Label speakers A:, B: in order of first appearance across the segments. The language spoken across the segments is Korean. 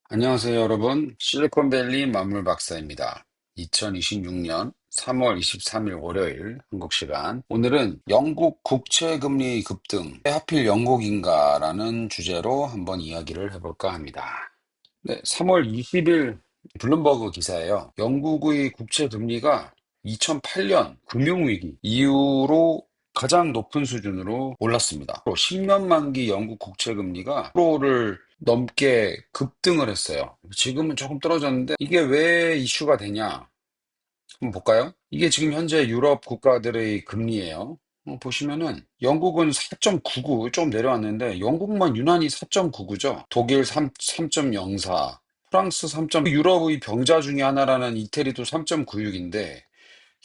A: 안녕하세요, 여러분. 실리콘밸리 만물 박사입니다. 2026년 3월 23일 월요일 한국 시간. 오늘은 영국 국채 금리 급등, 왜 하필 영국인가라는 주제로 한번 이야기를 해볼까 합니다. 네, 3월 20일 블룸버그 기사예요. 영국의 국채 금리가 2008년 금융위기 이후로 가장 높은 수준으로 올랐습니다. 10년 만기 영국 국채 금리가 1%를 넘게 급등을 했어요. 지금은 조금 떨어졌는데 이게 왜 이슈가 되냐? 한번 볼까요? 이게 지금 현재 유럽 국가들의 금리예요. 보시면은 영국은 4.99 좀 내려왔는데 영국만 유난히 4.99죠. 독일 3.04, 프랑스 3. 유럽의 병자 중에 하나라는 이태리도 3.96인데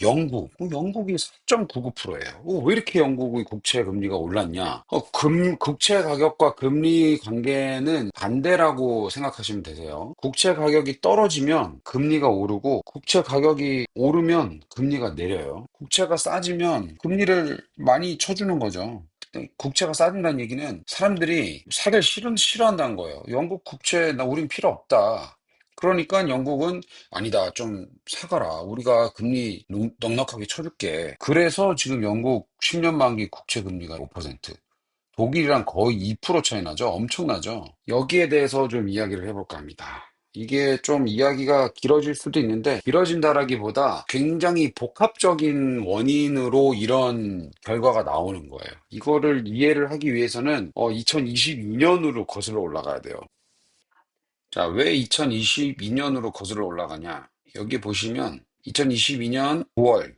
A: 영국이 4.99%예요. 왜 이렇게 영국의 국채 금리가 올랐냐? 국채 가격과 금리 관계는 반대라고 생각하시면 되세요. 국채 가격이 떨어지면 금리가 오르고, 국채 가격이 오르면 금리가 내려요. 국채가 싸지면 금리를 많이 쳐주는 거죠. 국채가 싸진다는 얘기는 사람들이 사기를 싫어한다는 거예요. 영국 국채, 우린 필요 없다. 그러니까 영국은 아니다, 좀 사가라. 우리가 금리 넉넉하게 쳐줄게. 그래서 지금 영국 10년 만기 국채 금리가 5%. 독일이랑 거의 2% 차이 나죠? 엄청나죠? 여기에 대해서 좀 이야기를 해볼까 합니다. 이게 좀 이야기가 길어질 수도 있는데, 길어진다라기보다 굉장히 복합적인 원인으로 이런 결과가 나오는 거예요. 이거를 이해를 하기 위해서는 2022년으로 거슬러 올라가야 돼요. 자, 왜 2022년으로 거슬러 올라가냐? 여기 보시면 2022년 9월,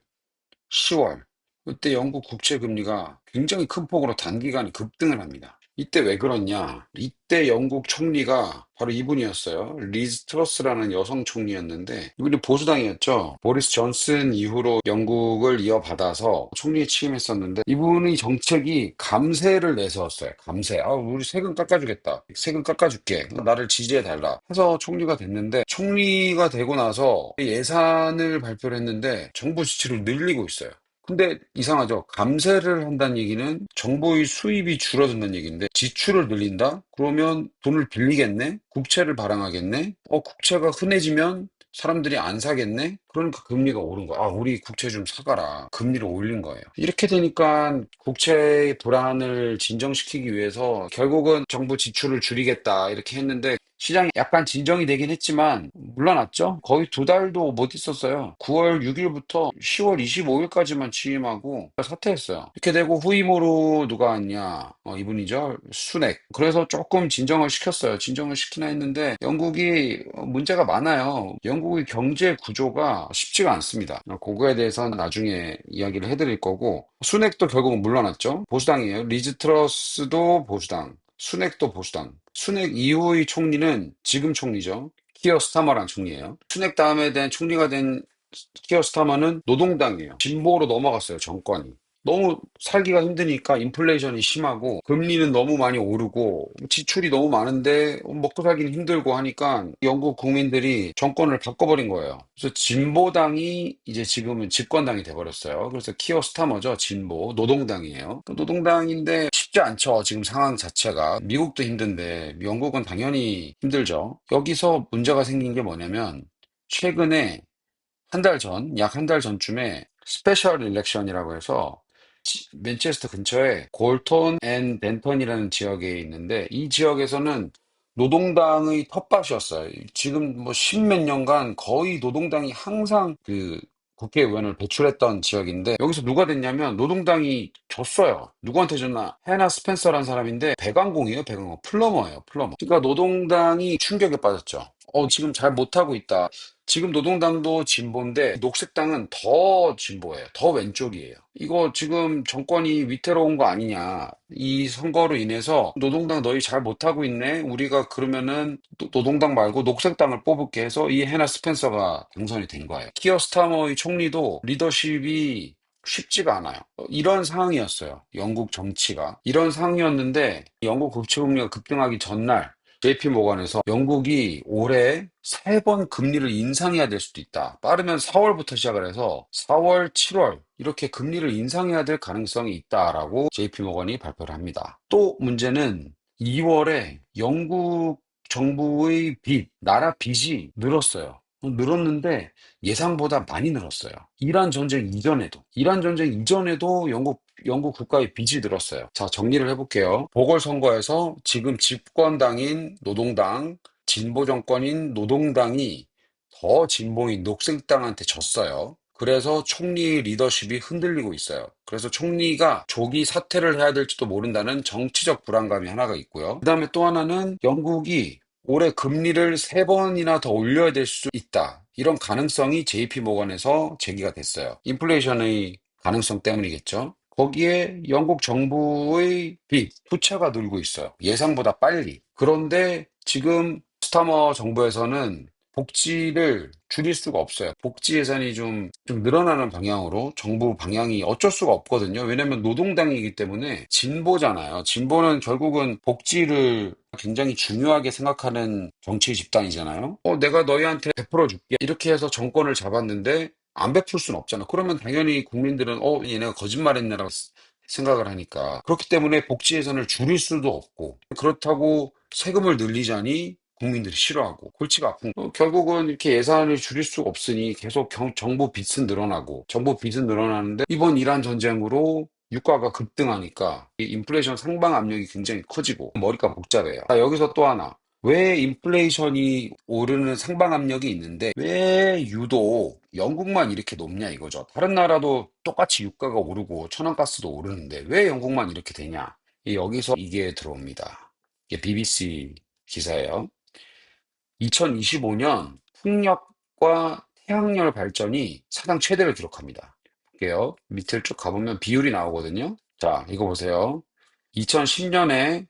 A: 10월, 이때 영국 국채 금리가 굉장히 큰 폭으로 단기간에 급등을 합니다. 이때 왜 그렇냐? 이때 영국 총리가 바로 이분이었어요. 리즈 트러스라는 여성 총리였는데 이분이 보수당이었죠. 보리스 존슨 이후로 영국을 이어받아서 총리에 취임했었는데 이분의 정책이 감세를 내세웠어요. 감세. 우리 세금 깎아주겠다. 세금 깎아줄게. 나를 지지해달라. 해서 총리가 됐는데 총리가 되고 나서 예산을 발표를 했는데 정부 지출을 늘리고 있어요. 근데 이상하죠. 감세를 한다는 얘기는 정부의 수입이 줄어든다는 얘기인데 지출을 늘린다? 그러면 돈을 빌리겠네? 국채를 발행하겠네? 국채가 흔해지면 사람들이 안 사겠네? 그러니까 금리가 오른 거야. 우리 국채 좀 사가라. 금리를 올린 거예요. 이렇게 되니까 국채의 불안을 진정시키기 위해서 결국은 정부 지출을 줄이겠다 이렇게 했는데 시장이 약간 진정이 되긴 했지만 물러났죠. 거의 2달도 못 있었어요. 9월 6일부터 10월 25일까지만 취임하고 사퇴했어요. 이렇게 되고 후임으로 누가 왔냐? 이분이죠. 수넥. 그래서 조금 진정을 시켰어요. 진정을 시키나 했는데 영국이 문제가 많아요. 영국의 경제 구조가 쉽지가 않습니다. 그거에 대해서는 나중에 이야기를 해드릴 거고 수넥도 결국은 물러났죠. 보수당이에요. 리즈 트러스도 보수당. 수넥도 보수당. 수넥 이후의 총리는 지금 총리죠. 키어 스타머란 총리예요. 수넥 다음에 된 총리가 된 키어 스타머는 노동당이에요. 진보로 넘어갔어요, 정권이. 너무 살기가 힘드니까 인플레이션이 심하고 금리는 너무 많이 오르고 지출이 너무 많은데 먹고 살기는 힘들고 하니까 영국 국민들이 정권을 바꿔버린 거예요. 그래서 진보당이 이제 지금은 집권당이 돼버렸어요. 그래서 키어 스타머죠. 진보 노동당이에요. 노동당인데 쉽지 않죠. 지금 상황 자체가 미국도 힘든데 영국은 당연히 힘들죠. 여기서 문제가 생긴 게 뭐냐면 최근에 약 한 달 전쯤에 스페셜 일렉션이라고 해서 맨체스터 근처에 골톤 앤 덴턴이라는 지역에 있는데 이 지역에서는 노동당의 텃밭이었어요. 지금 뭐 십몇 년간 거의 노동당이 항상 그 국회의원을 배출했던 지역인데 여기서 누가 됐냐면 노동당이 졌어요. 누구한테 졌나? 해나 스펜서라는 사람인데 배관공이에요, 배관공. 플러머예요, 플러머. 그러니까 노동당이 충격에 빠졌죠. 지금 잘 못하고 있다. 지금 노동당도 진보인데 녹색당은 더 진보예요. 더 왼쪽이에요. 이거 지금 정권이 위태로운 거 아니냐. 이 선거로 인해서 노동당 너희 잘 못하고 있네. 우리가 그러면은 노동당 말고 녹색당을 뽑을게 해서 이 해나 스펜서가 당선이 된 거예요. 키어 스타머의 총리도 리더십이 쉽지가 않아요. 이런 상황이었어요. 영국 정치가. 이런 상황이었는데 영국 국채금리가 급등하기 전날 JP 모건에서 영국이 올해 3번 금리를 인상해야 될 수도 있다. 빠르면 4월부터 시작을 해서 4월, 7월 이렇게 금리를 인상해야 될 가능성이 있다라고 JP 모건이 발표를 합니다. 또 문제는 2월에 영국 정부의 나라 빚이 늘었어요. 늘었는데 예상보다 많이 늘었어요. 이란 전쟁 이전에도 영국 국가의 빚이 늘었어요. 자, 정리를 해볼게요. 보궐선거에서 지금 집권당인 노동당, 진보 정권인 노동당이 더 진보인 녹색당한테 졌어요. 그래서 총리 리더십이 흔들리고 있어요. 그래서 총리가 조기 사퇴를 해야 될지도 모른다는 정치적 불안감이 하나가 있고요. 그 다음에 또 하나는 영국이 올해 금리를 세 번이나 더 올려야 될 수 있다. 이런 가능성이 JP 모건에서 제기가 됐어요. 인플레이션의 가능성 때문이겠죠. 거기에 영국 정부의 부채가 늘고 있어요. 예상보다 빨리. 그런데 지금 스타머 정부에서는 복지를 줄일 수가 없어요. 복지 예산이 좀 늘어나는 방향으로 정부 방향이 어쩔 수가 없거든요. 왜냐면 노동당이기 때문에 진보잖아요. 진보는 결국은 복지를 굉장히 중요하게 생각하는 정치 집단이잖아요. 내가 너희한테 베풀어 줄게. 이렇게 해서 정권을 잡았는데 안 베풀 수는 없잖아. 그러면 당연히 국민들은 얘네가 거짓말했네라고 생각을 하니까. 그렇기 때문에 복지 예산을 줄일 수도 없고 그렇다고 세금을 늘리자니 국민들이 싫어하고 골치가 아픈 거. 결국은 이렇게 예산을 줄일 수가 없으니 계속 정부 빚은 늘어나고 정부 빚은 늘어나는데 이번 이란 전쟁으로 유가가 급등하니까 이 인플레이션 상방 압력이 굉장히 커지고 머리가 복잡해요. 자, 여기서 또 하나. 왜 인플레이션이 오르는 상방 압력이 있는데 왜 유독 영국만 이렇게 높냐 이거죠. 다른 나라도 똑같이 유가가 오르고 천연가스도 오르는데 왜 영국만 이렇게 되냐. 여기서 이게 들어옵니다. 이게 BBC 기사예요. 2025년 풍력과 태양열 발전이 사상 최대를 기록합니다. 볼게요. 밑을 쭉 가보면 비율이 나오거든요. 자, 이거 보세요. 2010년에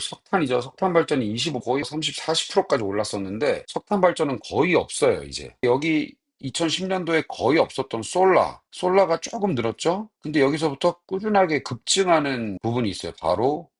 A: 석탄이죠. 석탄 발전이 25, 거의 30, 40%까지 올랐었는데 석탄 발전은 거의 없어요, 이제. 여기 2010년도에 거의 없었던 솔라가 조금 늘었죠? 근데 여기서부터 꾸준하게 급증하는 부분이 있어요. 바로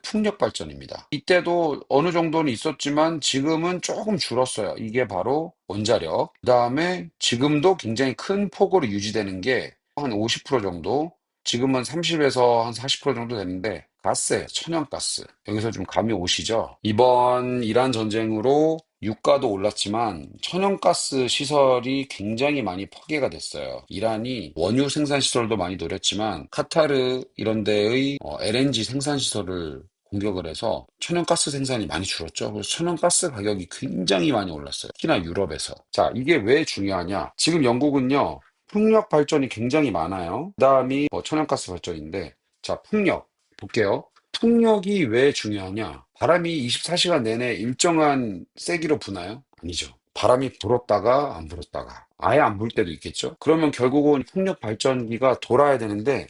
A: 풍력 발전입니다. 이때도 어느 정도는 있었지만 지금은 조금 줄었어요. 이게 바로 원자력. 그다음에 지금도 굉장히 큰 폭으로 유지되는 게 한 50% 정도, 지금은 30에서 한 40% 정도 되는데 가스예요. 천연가스. 여기서 좀 감이 오시죠? 이번 이란 전쟁으로 유가도 올랐지만 천연가스 시설이 굉장히 많이 파괴가 됐어요. 이란이 원유 생산 시설도 많이 노렸지만 카타르 이런 데의 LNG 생산 시설을 공격을 해서 천연가스 생산이 많이 줄었죠. 그래서 천연가스 가격이 굉장히 많이 올랐어요. 특히나 유럽에서. 자, 이게 왜 중요하냐? 지금 영국은요. 풍력 발전이 굉장히 많아요. 그다음이 천연가스 발전인데, 자, 풍력 볼게요. 풍력이 왜 중요하냐? 바람이 24시간 내내 일정한 세기로 부나요? 아니죠. 바람이 불었다가 안 불었다가 아예 안 불 때도 있겠죠. 그러면 결국은 풍력 발전기가 돌아야 되는데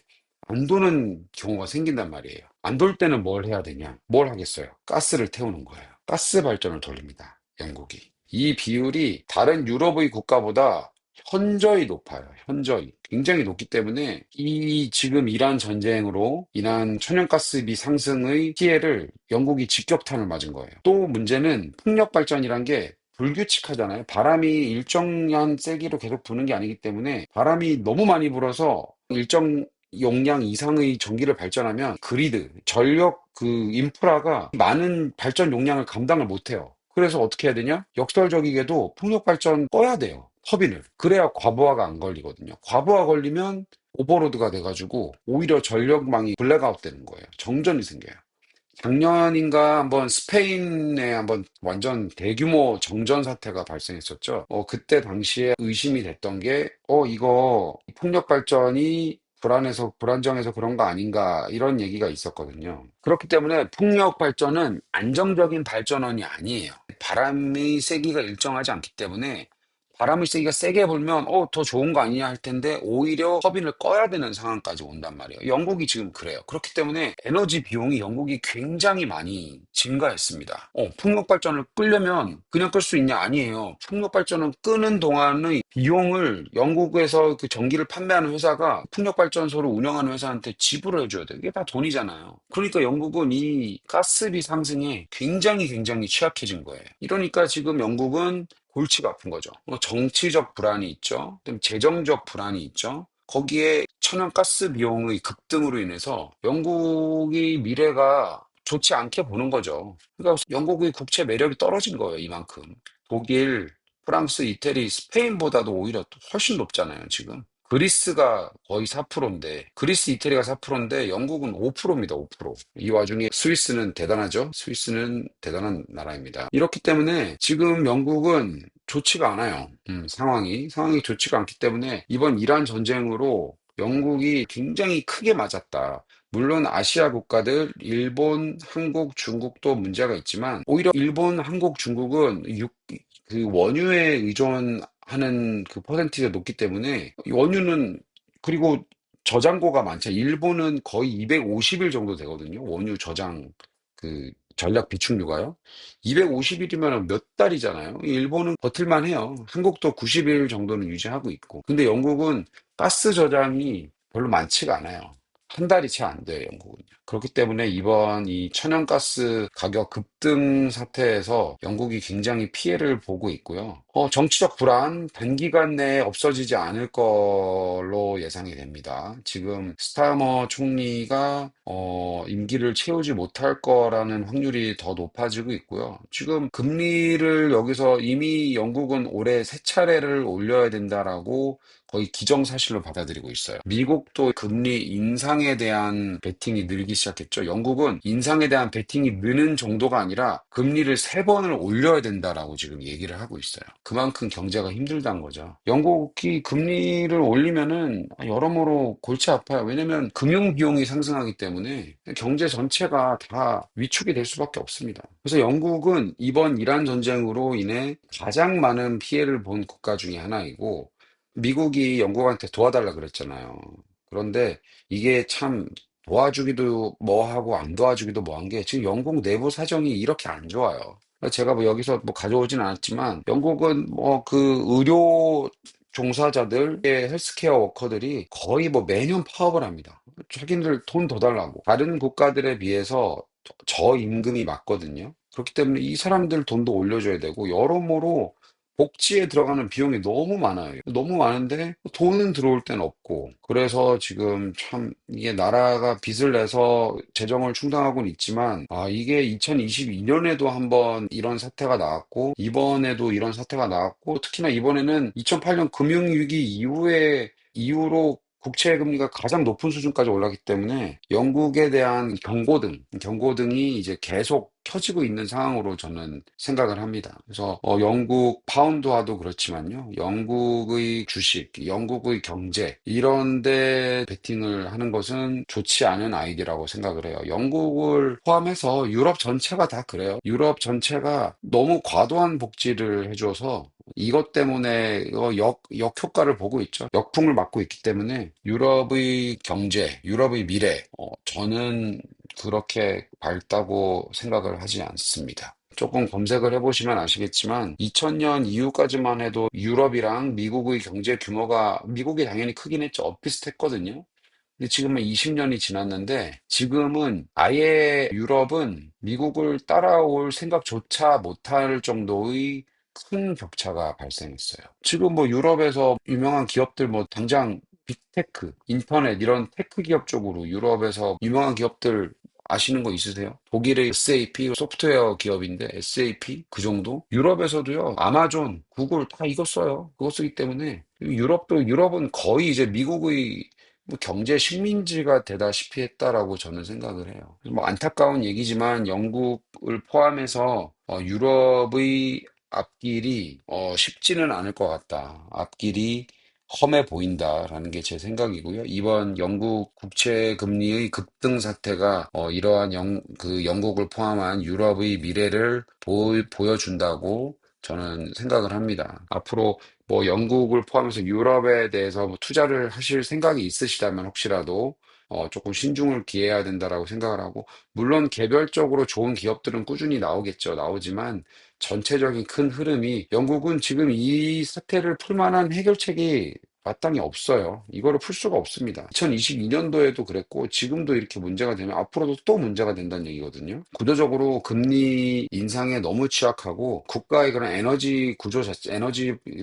A: 안 도는 경우가 생긴단 말이에요. 안 돌 때는 뭘 해야 되냐? 뭘 하겠어요? 가스를 태우는 거예요. 가스 발전을 돌립니다. 영국이. 이 비율이 다른 유럽의 국가보다 현저히 높아요. 현저히. 굉장히 높기 때문에 이 지금 이란 전쟁으로 인한 천연가스비 상승의 피해를 영국이 직격탄을 맞은 거예요. 또 문제는 풍력 발전이란 게 불규칙하잖아요. 바람이 일정한 세기로 계속 부는 게 아니기 때문에 바람이 너무 많이 불어서 일정 용량 이상의 전기를 발전하면 전력 인프라가 많은 발전 용량을 감당을 못해요. 그래서 어떻게 해야 되냐? 역설적이게도 풍력 발전 꺼야 돼요. 터빈을. 그래야 과부하가 안 걸리거든요. 과부하 걸리면 오버로드가 돼가지고 오히려 전력망이 블랙아웃 되는 거예요. 정전이 생겨요. 작년인가 한번 스페인에 한번 완전 대규모 정전 사태가 발생했었죠. 그때 당시에 의심이 됐던 게, 이거 풍력 발전이 불안정해서 그런 거 아닌가, 이런 얘기가 있었거든요. 그렇기 때문에 풍력 발전은 안정적인 발전원이 아니에요. 바람의 세기가 일정하지 않기 때문에 바람의 세기가 세게 불면 더 좋은 거 아니냐 할 텐데 오히려 터빈을 꺼야 되는 상황까지 온단 말이에요. 영국이 지금 그래요. 그렇기 때문에 에너지 비용이 영국이 굉장히 많이 증가했습니다. 풍력 발전을 끄려면 그냥 끌 수 있냐? 아니에요. 풍력 발전을 끄는 동안의 비용을 영국에서 그 전기를 판매하는 회사가 풍력 발전소를 운영하는 회사한테 지불을 해줘야 돼요. 이게 다 돈이잖아요. 그러니까 영국은 이 가스비 상승에 굉장히 굉장히 취약해진 거예요. 이러니까 지금 영국은 골치가 아픈 거죠. 정치적 불안이 있죠. 그다음에 재정적 불안이 있죠. 거기에 천연가스 비용의 급등으로 인해서 영국의 미래가 좋지 않게 보는 거죠. 그러니까 영국의 국채 매력이 떨어진 거예요, 이만큼. 독일, 프랑스, 이태리, 스페인보다도 오히려 또 훨씬 높잖아요, 지금. 그리스가 거의 4%인데, 그리스, 이태리가 4%인데, 영국은 5%입니다, 5%. 이 와중에 스위스는 대단하죠? 스위스는 대단한 나라입니다. 이렇기 때문에 지금 영국은 좋지가 않아요. 상황이 좋지가 않기 때문에 이번 이란 전쟁으로 영국이 굉장히 크게 맞았다. 물론 아시아 국가들, 일본, 한국, 중국도 문제가 있지만, 오히려 일본, 한국, 중국은 그 원유에 의존하는 그 퍼센티지가 높기 때문에, 이 원유는, 그리고 저장고가 많죠. 일본은 거의 250일 정도 되거든요. 원유 저장, 그 전략 비축유가요. 250일이면 몇 달이잖아요. 일본은 버틸만 해요. 한국도 90일 정도는 유지하고 있고. 근데 영국은 가스 저장이 별로 많지가 않아요. 한 달이 채 안 돼요, 영국은요. 그렇기 때문에 이번 이 천연가스 가격 급등 사태에서 영국이 굉장히 피해를 보고 있고요. 정치적 불안 단기간 내에 없어지지 않을 걸로 예상이 됩니다. 지금 스타머 총리가 임기를 채우지 못할 거라는 확률이 더 높아지고 있고요. 지금 금리를 여기서 이미 영국은 올해 세 차례를 올려야 된다라고 거의 기정사실로 받아들이고 있어요. 미국도 금리 인상에 대한 베팅이 늘기 시작했죠. 영국은 인상에 대한 베팅이 느는 정도가 아니라 금리를 세 번을 올려야 된다라고 지금 얘기를 하고 있어요. 그만큼 경제가 힘들다는 거죠. 영국이 금리를 올리면은 여러모로 골치 아파요. 왜냐면 금융 비용이 상승하기 때문에 경제 전체가 다 위축이 될 수밖에 없습니다. 그래서 영국은 이번 이란 전쟁으로 인해 가장 많은 피해를 본 국가 중에 하나이고 미국이 영국한테 도와달라 그랬잖아요. 그런데 이게 참 도와주기도 뭐하고 안 도와주기도 뭐한 게 지금 영국 내부 사정이 이렇게 안 좋아요. 제가 뭐 여기서 뭐 가져오진 않았지만 영국은 뭐 그 의료 종사자들의 헬스케어 워커들이 거의 뭐 매년 파업을 합니다. 자기들 돈 더 달라고. 다른 국가들에 비해서 저임금이 맞거든요. 그렇기 때문에 이 사람들 돈도 올려줘야 되고 여러모로 복지에 들어가는 비용이 너무 많아요. 너무 많은데 돈은 들어올 땐 없고. 그래서 지금 참 이게 나라가 빚을 내서 재정을 충당하고는 있지만 이게 2022년에도 한번 이런 사태가 나왔고 이번에도 이런 사태가 나왔고 특히나 이번에는 2008년 금융위기 이후로 국채 금리가 가장 높은 수준까지 올랐기 때문에 영국에 대한 경고등이 이제 계속 켜지고 있는 상황으로 저는 생각을 합니다. 그래서 영국 파운드화도 그렇지만요. 영국의 주식, 영국의 경제 이런 데 베팅을 하는 것은 좋지 않은 아이디어라고 생각을 해요. 영국을 포함해서 유럽 전체가 다 그래요. 유럽 전체가 너무 과도한 복지를 해줘서 이것 때문에 역효과를 보고 있죠. 역풍을 맞고 있기 때문에 유럽의 경제, 유럽의 미래, 저는 그렇게 밝다고 생각을 하지 않습니다. 조금 검색을 해보시면 아시겠지만 2000년 이후까지만 해도 유럽이랑 미국의 경제 규모가 미국이 당연히 크긴 했죠. 엇비슷했거든요. 근데 지금은 20년이 지났는데 지금은 아예 유럽은 미국을 따라올 생각조차 못할 정도의 큰 격차가 발생했어요. 지금 뭐 유럽에서 유명한 기업들 뭐 당장 빅테크, 인터넷 이런 테크 기업 쪽으로 유럽에서 유명한 기업들 아시는 거 있으세요? 독일의 SAP 소프트웨어 기업인데 SAP 그 정도? 유럽에서도요. 아마존, 구글 다 이거 써요. 그거 쓰기 때문에 유럽은 거의 이제 미국의 뭐 경제 식민지가 되다시피 했다라고 저는 생각을 해요. 뭐 안타까운 얘기지만 영국을 포함해서 유럽의 앞길이 쉽지는 않을 것 같다. 앞길이 험해 보인다라는 게 제 생각이고요. 이번 영국 국채 금리의 급등 사태가 이러한 그 영국을 포함한 유럽의 미래를 보여준다고 저는 생각을 합니다. 앞으로 뭐 영국을 포함해서 유럽에 대해서 뭐 투자를 하실 생각이 있으시다면 혹시라도 조금 신중을 기해야 된다라고 생각을 하고 물론 개별적으로 좋은 기업들은 꾸준히 나오지만 전체적인 큰 흐름이 영국은 지금 이 사태를 풀 만한 해결책이 마땅히 없어요. 이거를 풀 수가 없습니다. 2022년도에도 그랬고 지금도 이렇게 문제가 되면 앞으로도 또 문제가 된다는 얘기거든요. 구조적으로 금리 인상에 너무 취약하고 국가의 그런 에너지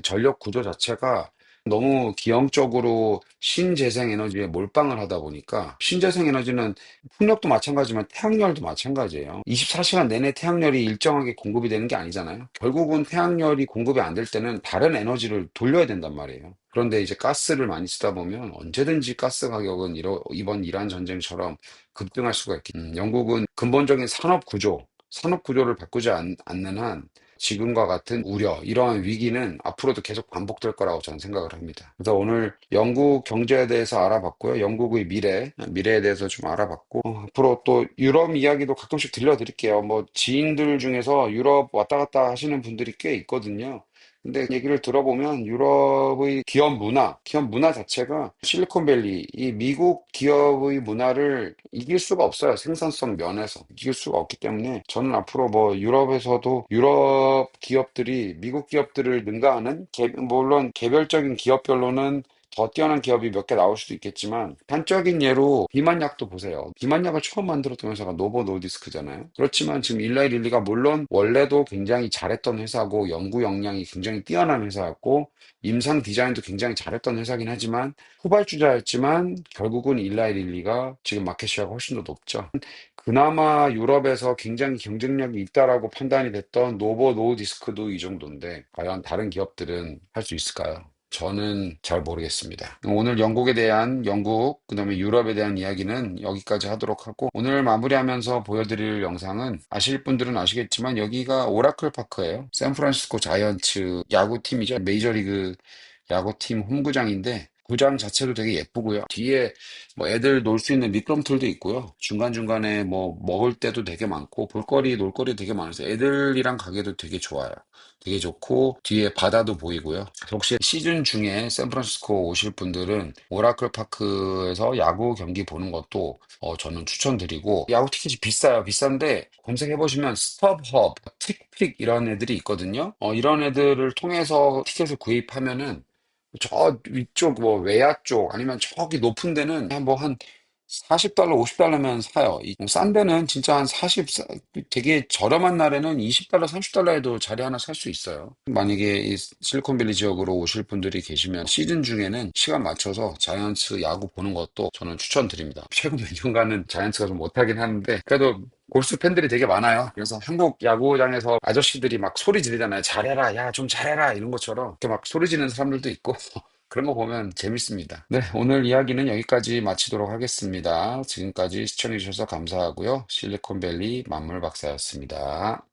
A: 전력 구조 자체가 너무 기형적으로 신재생 에너지에 몰빵을 하다 보니까 신재생 에너지는 풍력도 마찬가지지만 태양열도 마찬가지예요. 24시간 내내 태양열이 일정하게 공급이 되는 게 아니잖아요. 결국은 태양열이 공급이 안 될 때는 다른 에너지를 돌려야 된단 말이에요. 그런데 이제 가스를 많이 쓰다 보면 언제든지 가스 가격은 이번 이란 전쟁처럼 급등할 수가 있기. 영국은 근본적인 산업 구조를 바꾸지 않는 한 지금과 같은 우려, 이러한 위기는 앞으로도 계속 반복될 거라고 저는 생각을 합니다. 그래서 오늘 영국 경제에 대해서 알아봤고요. 영국의 미래에 대해서 좀 알아봤고, 앞으로 또 유럽 이야기도 가끔씩 들려드릴게요. 뭐 지인들 중에서 유럽 왔다 갔다 하시는 분들이 꽤 있거든요. 근데 얘기를 들어보면 유럽의 기업 문화 자체가 실리콘밸리, 이 미국 기업의 문화를 이길 수가 없어요. 생산성 면에서. 이길 수가 없기 때문에 저는 앞으로 뭐 유럽에서도 유럽 기업들이 미국 기업들을 능가하는, 물론 개별적인 기업별로는 더 뛰어난 기업이 몇 개 나올 수도 있겠지만 단적인 예로 비만약도 보세요. 비만약을 처음 만들었던 회사가 노보 노디스크잖아요. 그렇지만 지금 일라이 릴리가 물론 원래도 굉장히 잘했던 회사고 연구 역량이 굉장히 뛰어난 회사였고 임상 디자인도 굉장히 잘했던 회사긴 하지만 후발주자였지만 결국은 일라이 릴리가 지금 마켓시아가 훨씬 더 높죠. 그나마 유럽에서 굉장히 경쟁력이 있다라고 판단이 됐던 노보 노디스크도 이 정도인데 과연 다른 기업들은 할 수 있을까요? 저는 잘 모르겠습니다. 오늘 그다음에 유럽에 대한 이야기는 여기까지 하도록 하고, 오늘 마무리하면서 보여드릴 영상은 아실 분들은 아시겠지만 여기가 오라클 파크예요. 샌프란시스코 자이언츠 야구팀이죠. 메이저리그 야구팀 홈구장인데 구장 자체도 되게 예쁘고요. 뒤에 뭐 애들 놀 수 있는 미끄럼틀도 있고요. 중간중간에 뭐 먹을 때도 되게 많고 놀거리 되게 많아서 애들이랑 가기도 되게 좋아요. 되게 좋고 뒤에 바다도 보이고요. 혹시 시즌 중에 샌프란시스코 오실 분들은 오라클 파크에서 야구 경기 보는 것도 저는 추천드리고, 야구 티켓이 비싸요. 비싼데 검색해 보시면 스톱허브, 틱픽 이런 애들이 있거든요. 이런 애들을 통해서 티켓을 구입하면은 저 위쪽 뭐 외야 쪽 아니면 저기 높은 데는 한 40달러, 50달러면 사요. 싼 데는 진짜 되게 저렴한 날에는 20달러, 30달러에도 자리 하나 살 수 있어요. 만약에 이 실리콘밸리 지역으로 오실 분들이 계시면 시즌 중에는 시간 맞춰서 자이언츠 야구 보는 것도 저는 추천드립니다. 최근 몇 년간은 자이언츠가 좀 못하긴 하는데 그래도 골수 팬들이 되게 많아요. 그래서 한국 야구장에서 아저씨들이 막 소리 지르잖아요. 잘해라, 야, 좀 잘해라, 이런 것처럼. 이렇게 막 소리 지르는 사람들도 있고. 그런 거 보면 재밌습니다. 네, 오늘 이야기는 여기까지 마치도록 하겠습니다. 지금까지 시청해주셔서 감사하고요. 실리콘밸리 만물 박사였습니다.